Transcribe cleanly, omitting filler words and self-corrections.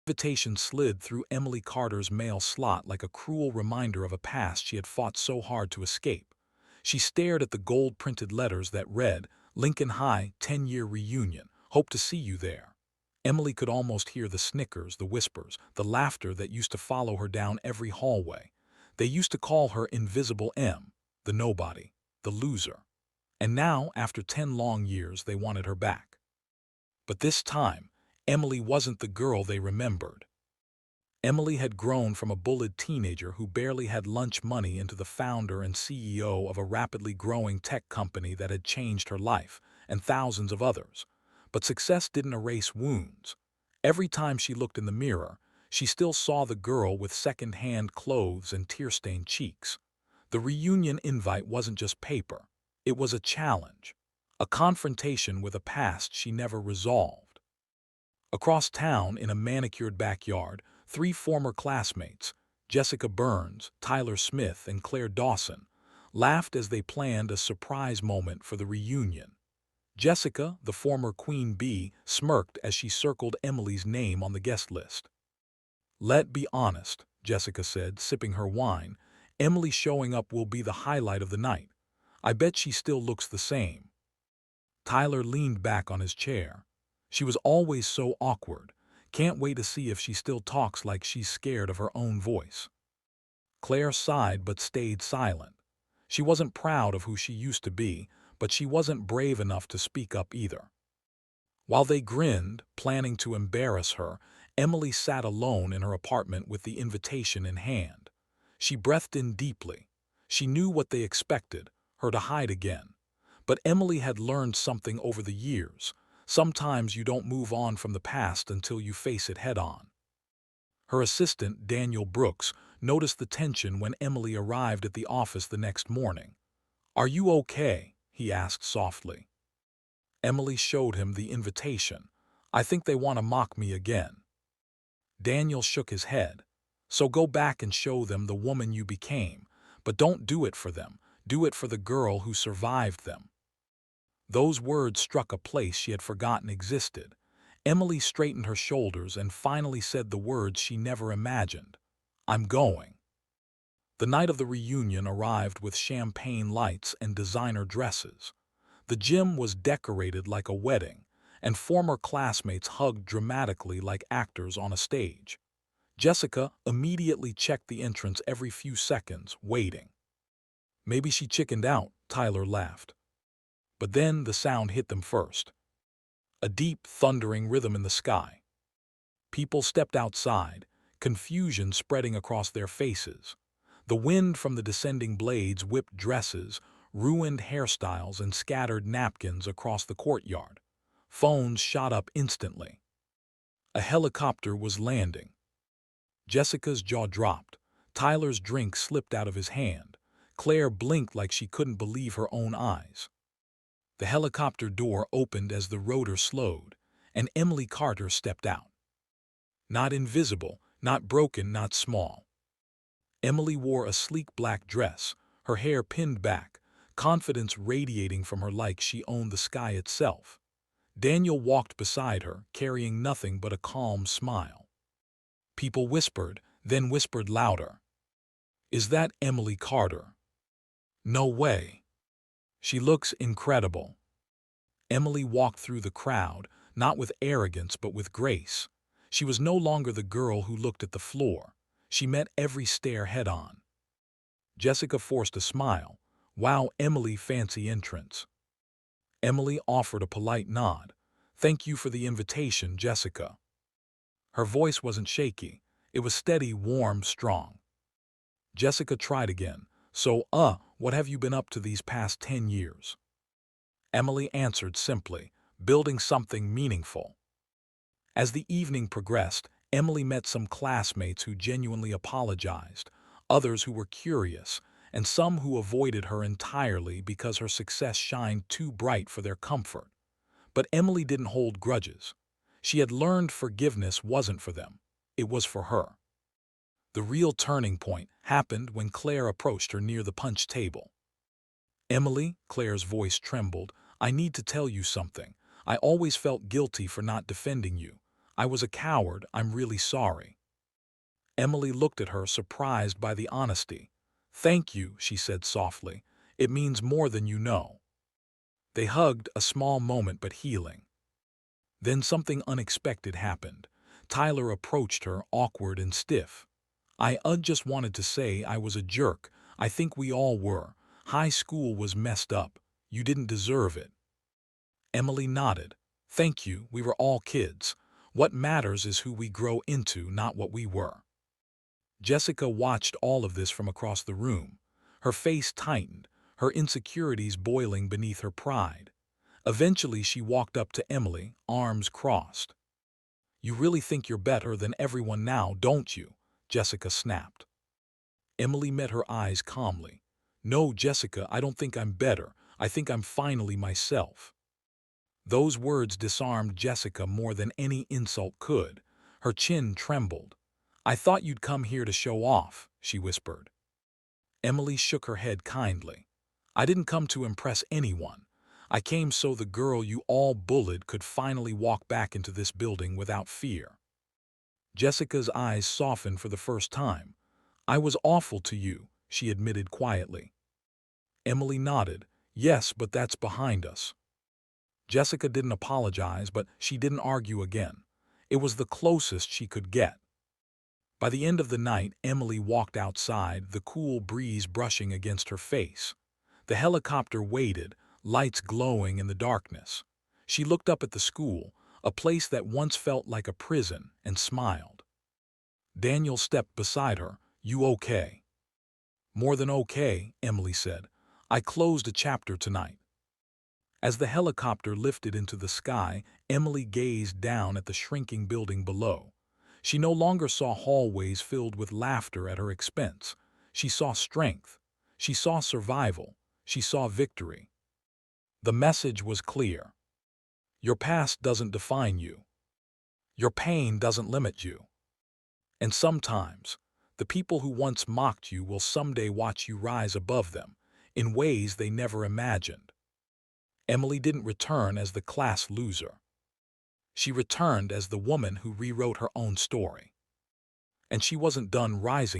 Invitation slid through Emily Carter's mail slot like a cruel reminder of a past she had fought so hard to escape. She stared at the gold-printed letters that read, "Lincoln High 10-year reunion. Hope to see you there." Emily could almost hear the snickers, the whispers, the laughter that used to follow her down every hallway. They used to call her Invisible M, the nobody, the loser. And now, after 10 long years, they wanted her back. But this time, Emily wasn't the girl they remembered. Emily had grown from a bullied teenager who barely had lunch money into the founder and CEO of a rapidly growing tech company that had changed her life and thousands of others. But success didn't erase wounds. Every time she looked in the mirror, she still saw the girl with second-hand clothes and tear-stained cheeks. The reunion invite wasn't just paper. It was a challenge, a confrontation with a past she never resolved. Across town, in a manicured backyard, 3 former classmates, Jessica Burns, Tyler Smith, and Claire Dawson, laughed as they planned a surprise moment for the reunion. Jessica, the former Queen Bee, smirked as she circled Emily's name on the guest list. "Let's be honest," Jessica said, sipping her wine, "Emily showing up will be the highlight of the night. I bet she still looks the same." Tyler leaned back on his chair. "She was always so awkward. Can't wait to see if she still talks like she's scared of her own voice." Claire sighed but stayed silent. She wasn't proud of who she used to be, but she wasn't brave enough to speak up either. While they grinned, planning to embarrass her, Emily sat alone in her apartment with the invitation in hand. She breathed in deeply. She knew what they expected, her to hide again. But Emily had learned something over the years. Sometimes you don't move on from the past until you face it head-on. Her assistant, Daniel Brooks, noticed the tension when Emily arrived at the office the next morning. "Are you okay?" he asked softly. Emily showed him the invitation. "I think they want to mock me again." Daniel shook his head. "So go back and show them the woman you became. But don't do it for them. Do it for the girl who survived them." Those words struck a place she had forgotten existed. Emily straightened her shoulders and finally said the words she never imagined. "I'm going." The night of the reunion arrived with champagne lights and designer dresses. The gym was decorated like a wedding, and former classmates hugged dramatically like actors on a stage. Jessica immediately checked the entrance every few seconds, waiting. "Maybe she chickened out," Tyler laughed. But then the sound hit them first. A deep, thundering rhythm in the sky. People stepped outside, confusion spreading across their faces. The wind from the descending blades whipped dresses, ruined hairstyles, and scattered napkins across the courtyard. Phones shot up instantly. A helicopter was landing. Jessica's jaw dropped. Tyler's drink slipped out of his hand. Claire blinked like she couldn't believe her own eyes. The helicopter door opened as the rotor slowed, and Emily Carter stepped out. Not invisible, not broken, not small. Emily wore a sleek black dress, her hair pinned back, confidence radiating from her like she owned the sky itself. Daniel walked beside her, carrying nothing but a calm smile. People whispered, then whispered louder. "Is that Emily Carter?" "No way. She looks incredible." Emily walked through the crowd, not with arrogance but with grace. She was no longer the girl who looked at the floor. She met every stare head-on. Jessica forced a smile. "Wow, Emily, fancy entrance." Emily offered a polite nod. "Thank you for the invitation, Jessica." Her voice wasn't shaky. It was steady, warm, strong. Jessica tried again. "So, what have you been up to these past 10 years?" Emily answered simply, "Building something meaningful." As the evening progressed, Emily met some classmates who genuinely apologized, others who were curious, and some who avoided her entirely because her success shined too bright for their comfort. But Emily didn't hold grudges. She had learned forgiveness wasn't for them. It was for her. The real turning point happened when Claire approached her near the punch table. "Emily," Claire's voice trembled, "I need to tell you something. I always felt guilty for not defending you. I was a coward, I'm really sorry. Emily looked at her, surprised by the honesty. Thank you, she said softly. It means more than you know. They hugged, a small moment but healing. Then something unexpected happened. Tyler approached her, awkward and stiff. I just wanted to say I was a jerk. I think we all were. High school was messed up. You didn't deserve it. Emily nodded. Thank you, we were all kids. What matters is who we grow into, not what we were. Jessica watched all of this from across the room. Her face tightened, her insecurities boiling beneath her pride. Eventually she walked up to Emily, arms crossed. You really think you're better than everyone now, don't you? Jessica snapped. Emily met her eyes calmly. No, Jessica, I don't think I'm better. I think I'm finally myself. Those words disarmed Jessica more than any insult could. Her chin trembled. I thought you'd come here to show off, she whispered. Emily shook her head kindly. I didn't come to impress anyone. I came so the girl you all bullied could finally walk back into this building without fear. Jessica's eyes softened for the first time. I was awful to you, she admitted quietly. Emily nodded. Yes, but that's behind us. Jessica didn't apologize, but she didn't argue again. It was the closest she could get. By the end of the night, Emily walked outside, the cool breeze brushing against her face. The helicopter waited, lights glowing in the darkness. She looked up at the school, a place that once felt like a prison, and smiled. Daniel stepped beside her. You okay? More than okay, Emily said. I closed a chapter tonight. As the helicopter lifted into the sky, Emily gazed down at the shrinking building below. She no longer saw hallways filled with laughter at her expense. She saw strength. She saw survival. She saw victory. The message was clear. Your past doesn't define you. Your pain doesn't limit you. And sometimes, the people who once mocked you will someday watch you rise above them, in ways they never imagined. Emily didn't return as the class loser. She returned as the woman who rewrote her own story. And she wasn't done rising.